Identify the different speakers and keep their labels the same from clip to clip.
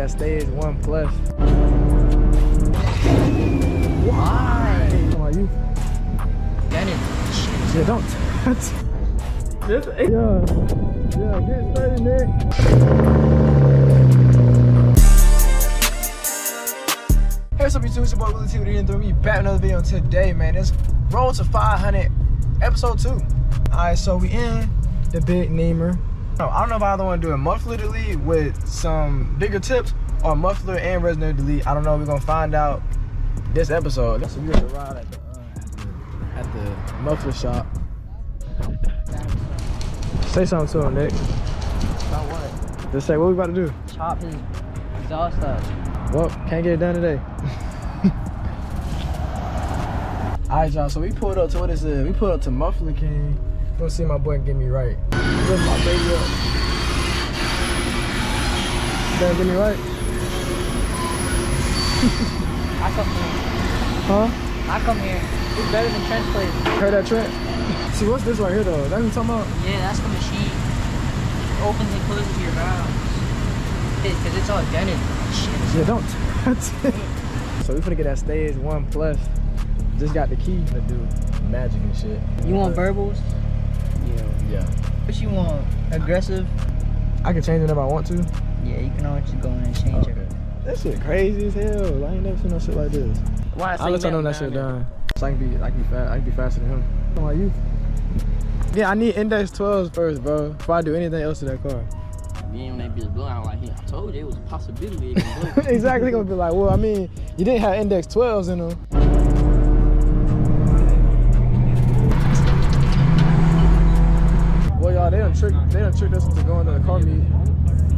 Speaker 1: at stage 1+.
Speaker 2: Why?
Speaker 1: Come on, you.
Speaker 2: Dennis.
Speaker 1: Yeah, don't touch. Yeah, get started, Nick. Hey, what's up, YouTube? It's your boy Willie T with E.P.2. We back with another video today, man. It's Road to 500, episode 2. Alright, so we in the big Neemer. I don't know if I either want to do a muffler delete with some bigger tips or muffler and resonator delete. I don't know. We're gonna find out this episode. So we got to ride at the muffler shop. Say something to him, Nick.
Speaker 2: About what?
Speaker 1: Just say what we about to do.
Speaker 2: Chop his exhaust up.
Speaker 1: Well, can't get it done today. Alright, y'all, so we pulled up to what is it? We pulled up to Muffler King. You gonna see my boy get me right. Lift my baby up. Better get me right.
Speaker 2: I come here.
Speaker 1: Huh?
Speaker 2: I come here. It's better than Trent's place.
Speaker 1: Heard that Trent? See, what's this right here though? That's what you talking about?
Speaker 2: Yeah, that's the machine. It opens and closes your valves. Because it's all dented. Shit.
Speaker 1: Yeah, don't touch it. So we finna get that stage 1+. Just got the key to do magic and shit.
Speaker 2: You want verbals?
Speaker 1: Yeah.
Speaker 2: What you want? Aggressive?
Speaker 1: I can change it if I want to.
Speaker 2: Yeah, you can always just go in and change it.
Speaker 1: That shit crazy as hell. I ain't never seen no shit like this.
Speaker 2: Why?
Speaker 1: I'll let you know that shit done. So I can be faster than him. How are you? Yeah, I need index 12s first, bro. Before I do anything else to that car.
Speaker 3: Being when that bitch blow out like I told you, it was a possibility it can blow.
Speaker 1: Exactly, gonna be like, well, I mean, you didn't have index 12s in them. Well, y'all, they done tricked us into going to the car meet.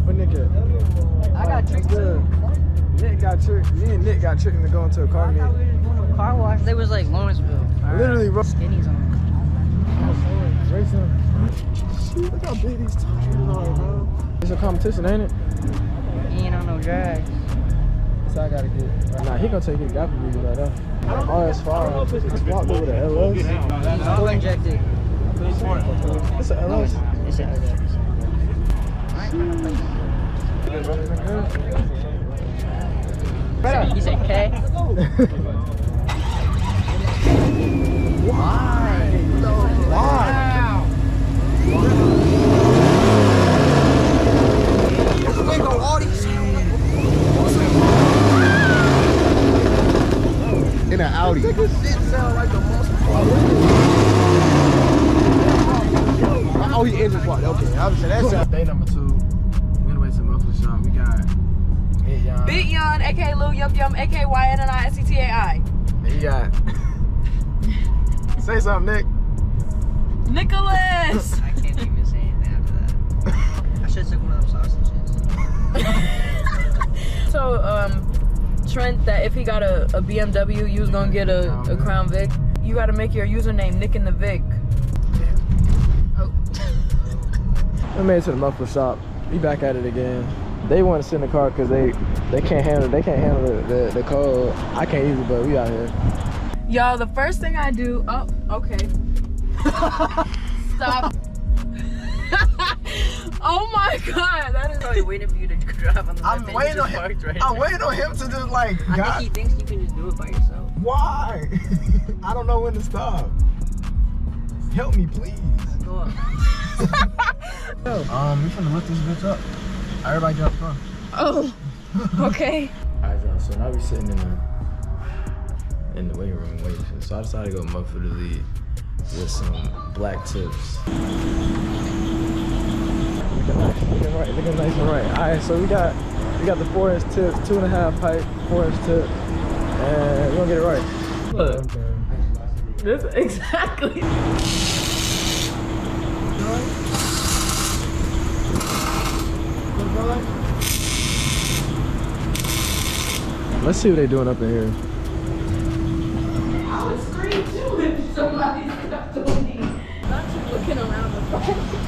Speaker 1: What Nick at?
Speaker 2: I got tricked too.
Speaker 1: Nick got tricked. Me and Nick got tricked into going to a car meet.
Speaker 2: I thought we were doing a car wash. They was like Lawrenceville.
Speaker 1: Literally, bro.
Speaker 2: Skinnies on.
Speaker 1: Racing. Shoot, look how big these tires are, bro. It's a competition, ain't it?
Speaker 2: He ain't on no drags.
Speaker 1: So I gotta get. Nah, he gonna take his gap and right now. RS5. It's walked over the LS.
Speaker 2: He's full injected.
Speaker 1: It's an LS.
Speaker 2: It's an LS. He said K. Why?
Speaker 1: Why?
Speaker 4: In an Audi.
Speaker 1: Shit sound like the most.
Speaker 4: Oh, he engine part. Okay, I was saying that sound.
Speaker 1: Day number 2. We're gonna wait to muffler shop. We got
Speaker 5: Big Yon, aka Lil Yup Yum, aka YNNISETAI.
Speaker 1: He got. Say something, Nick.
Speaker 5: Nicholas!
Speaker 2: I can't even say anything after that. I should have took one of them sausages.
Speaker 5: So, Trent, that if he got a BMW, you was gonna get a Crown Vic. You gotta make your username Nick in the Vic.
Speaker 1: We made it to the muffler shop. We back at it again. They want to sit in the car because they can't handle the cold. I can't either, but we out here.
Speaker 5: Y'all, the first thing I do, oh, okay. Stop. Oh my God, that is
Speaker 2: Probably waiting for you to drive on the
Speaker 1: I'm
Speaker 2: left
Speaker 1: waiting on him. I'm waiting on him to just like.
Speaker 2: I think he thinks you can just do it by yourself.
Speaker 1: Why? I don't know when to stop. Help me, please.
Speaker 2: Go up.
Speaker 1: We finna lift this bitch up. Everybody get out the car.
Speaker 5: Oh, okay.
Speaker 1: Alright, y'all. So now we sitting in the waiting room waiting. So I decided to go muffler delete with some black tips. Looking nice and right. Alright, so we got the 4-inch tips, 2.5 pipe, 4-inch tip, and we're gonna get it right.
Speaker 5: Look. This exactly.
Speaker 1: Let's see what they're doing up in here.
Speaker 5: I would scream too if somebody stepped on me. Not you looking around the phone.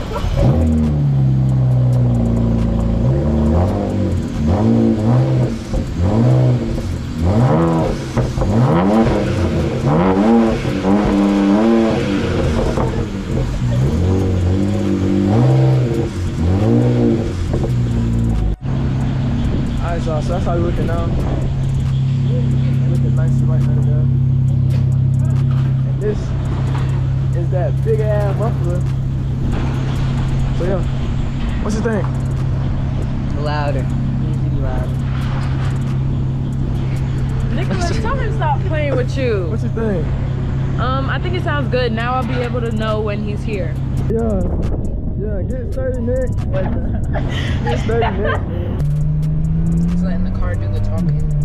Speaker 1: So that's how we looking now. Looking nice right there. And this is that big ass muffler. So yeah, what's your thing?
Speaker 2: Louder. Needs to be louder.
Speaker 5: Nicholas, tell him to stop playing with you.
Speaker 1: What's your thing?
Speaker 5: I think it sounds good. Now I'll be able to know when he's here.
Speaker 1: Yeah, get sturdy, Nick. Get sturdy, Nick.
Speaker 5: He's letting the car do the talking.